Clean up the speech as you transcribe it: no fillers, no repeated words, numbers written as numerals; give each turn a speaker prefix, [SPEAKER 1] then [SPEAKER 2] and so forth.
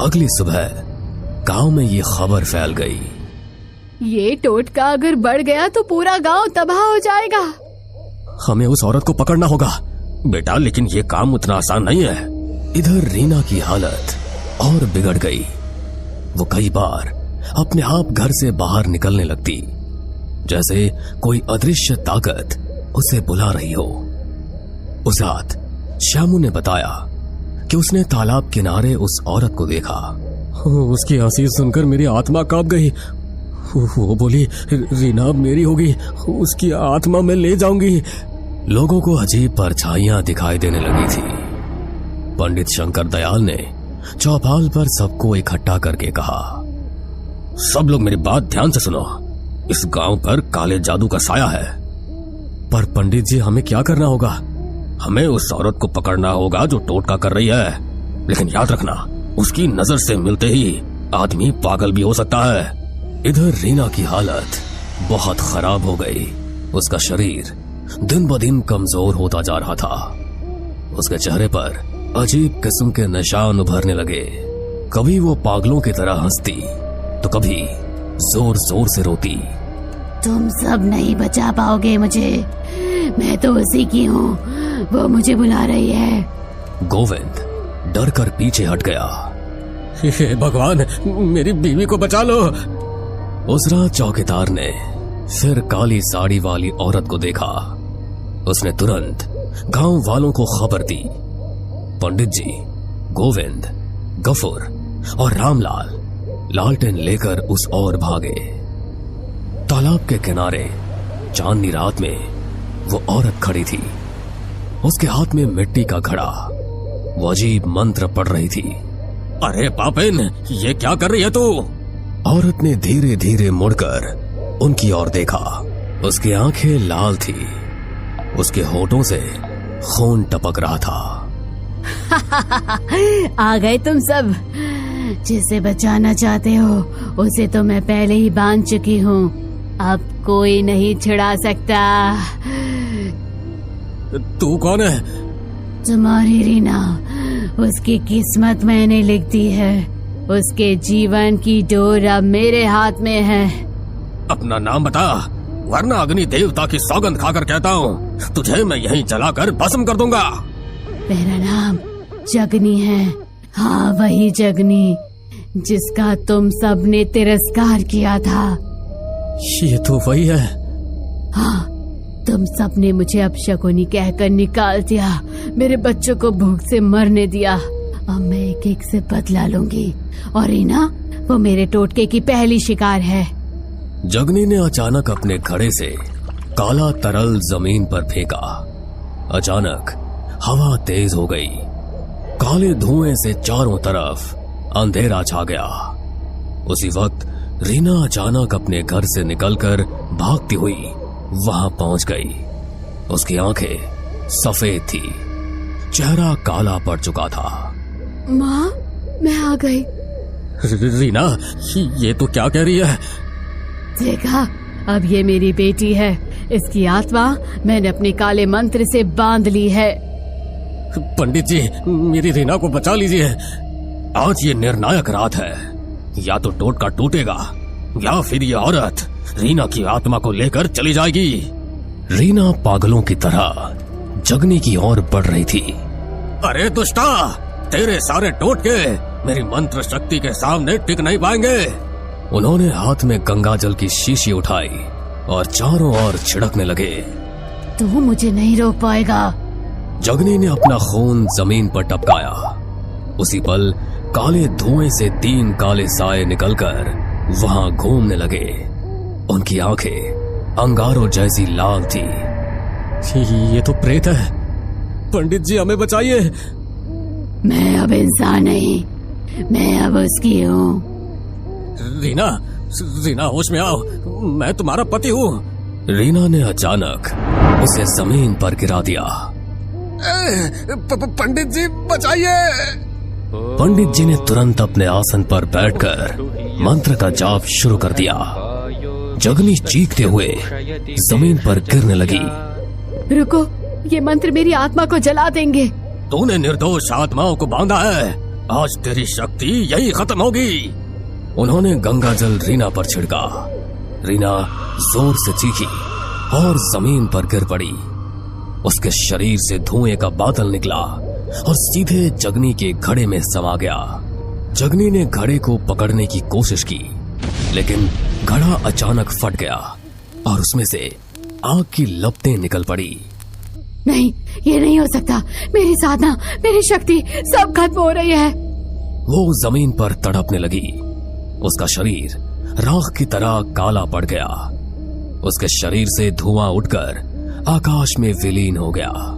[SPEAKER 1] अगली सुबह गांव में ये खबर फैल गई।
[SPEAKER 2] ये टोटका अगर बढ़ गया तो पूरा गांव तबाह हो जाएगा।
[SPEAKER 1] हमें उस औरत को पकड़ना होगा बेटा, लेकिन ये काम उतना आसान नहीं है। इधर रीना की हालत और बिगड़ गई। वो कई बार अपने आप घर से बाहर निकलने लगती, जैसे कोई अदृश्य ताकत उसे बुला रही हो। उस रात श्यामू ने बताया कि उसने तालाब किनारे उस औरत को देखा। उसकी हंसी सुनकर मेरी आत्मा कांप गई। वो बोली, रीना मेरी होगी, उसकी आत्मा मैं ले जाऊंगी। लोगों को अजीब परछाइयां दिखाई देने लगी थी। पंडित शंकर दयाल ने चौपाल पर सबको इकट्ठा करके कहा, सब लोग मेरी बात ध्यान से सुनो। इस गांव पर काले जादू का साया है। पर पंडित जी, हमें क्या करना होगा? हमें उस औरत को पकड़ना होगा जो टोटका कर रही है, लेकिन याद रखना, उसकी नजर से मिलते ही आदमी पागल भी हो सकता है। इधर रीना की हालत बहुत खराब हो गई। उसका शरीर दिन ब दिन कमजोर होता जा रहा था। उसके चेहरे पर अजीब किस्म के निशान उभरने लगे। कभी वो पागलों की तरह हंसती तो कभी जोर जोर से रोती।
[SPEAKER 2] तुम सब नहीं बचा पाओगे मुझे, मैं तो उसी की हूँ, वो मुझे बुला रही है।
[SPEAKER 1] गोविंद डर कर पीछे हट गया। हे भगवान, मेरी बीवी को बचा लो। उस रात चौकीदार ने फिर काली साड़ी वाली औरत को देखा। उसने तुरंत गांव वालों को खबर दी। पंडित जी, गोविंद, गफूर और रामलाल लालटेन लेकर उस ओर भागे। तालाब के किनारे चांदनी रात में वो औरत खड़ी थी। उसके हाथ में मिट्टी का घड़ा। वो अजीब मंत्र पढ़ रही थी। अरे पापिन, ये क्या कर रही है तू? औरत ने धीरे धीरे मुड़कर उनकी ओर देखा। उसकी आंखें लाल थी। उसके होठों से खून टपक रहा था।
[SPEAKER 2] आ गए तुम सब। जिसे बचाना चाहते हो उसे तो मैं पहले ही बांध चुकी हूँ। अब कोई नहीं छुड़ा सकता।
[SPEAKER 1] तू कौन है?
[SPEAKER 2] तुम्हारी रीना, उसकी किस्मत मैंने लिख दी है। उसके जीवन की डोर अब मेरे हाथ में है।
[SPEAKER 1] अपना नाम बता, वरना अग्नि देवता की सौगंध खाकर कहता हूँ, तुझे मैं यहीं जलाकर भस्म कर दूंगा।
[SPEAKER 2] मेरा नाम जगनी है। हाँ, वही जगनी जिसका तुम सब ने तिरस्कार किया था।
[SPEAKER 1] ये तो वही है।
[SPEAKER 2] हाँ, तुम सब ने मुझे अपशकुनी कहकर निकाल दिया। मेरे बच्चों को भूख से मरने दिया। अब मैं एक एक से बदला लूंगी। और रीना, वो मेरे टोटके की पहली शिकार है।
[SPEAKER 1] जगनी ने अचानक अपने घड़े से काला तरल जमीन पर फेंका। अचानक हवा तेज हो गई। काले धुएं से चारों तरफ अंधेरा छा गया। उसी वक्त रीना अचानक अपने घर से निकलकर भागती हुई वहां पहुंच गई। उसकी आंखें सफेद थी, चेहरा काला पड़ चुका था।
[SPEAKER 2] माँ, मैं आ गई।
[SPEAKER 1] रीना, ये तो क्या कह रही है?
[SPEAKER 2] देखा, अब ये मेरी बेटी है। इसकी आत्मा मैंने अपने काले मंत्र से बांध ली है।
[SPEAKER 1] पंडित जी, मेरी रीना को बचा लीजिए। आज ये निर्णायक रात है। या तो टोटका टूटेगा या फिर ये औरत रीना की आत्मा को लेकर चली जाएगी। रीना पागलों की तरह जगनी की ओर बढ़ रही थी। अरे दुष्टा, तेरे सारे टोटके मेरी मंत्र शक्ति के सामने टिक नहीं पाएंगे। उन्होंने हाथ में गंगा जल की शीशी उठाई और चारों ओर छिड़कने लगे।
[SPEAKER 2] तू मुझे नहीं रोक पाएगा।
[SPEAKER 1] जगनी ने अपना खून जमीन पर टपकाया। उसी पल काले धुएं से 3 काले साए निकलकर वहां घूमने लगे। उनकी आंखें अंगारों जैसी लाल थी। ये तो प्रेत है। पंडित जी, हमें बचाइए।
[SPEAKER 2] मैं अब इंसान नहीं, मैं अब उसकी हूँ।
[SPEAKER 1] रीना, रीना होश में आओ, मैं तुम्हारा पति हूँ। रीना ने अचानक उसे जमीन पर गिरा दिया। पंडित जी, बचाइए। पंडित जी ने तुरंत अपने आसन पर बैठकर मंत्र का जाप शुरू कर दिया। जगनी चीखते हुए जमीन पर गिरने लगी।
[SPEAKER 2] रुको, ये मंत्र मेरी आत्मा को जला देंगे।
[SPEAKER 1] तूने निर्दोष आत्माओं को बांधा है। आज तेरी शक्ति यही खत्म होगी। उन्होंने गंगा जल रीना पर छिड़का। रीना जोर से चीखी और जमीन पर गिर पड़ी। उसके शरीर से धुएं का बादल निकला और सीधे जगनी के घड़े में समा गया। जगनी ने घड़े को पकड़ने की कोशिश की, लेकिन घड़ा अचानक फट गया और उसमें से आग की लपटें निकल पड़ी।
[SPEAKER 2] नहीं, ये नहीं हो सकता। मेरी साधना, मेरी शक्ति सब खत्म हो रही है।
[SPEAKER 1] वो जमीन पर तड़पने लगी। उसका शरीर राख की तरह काला पड़ गया। उसके शरीर से धुआं उठकर आकाश में विलीन हो गया।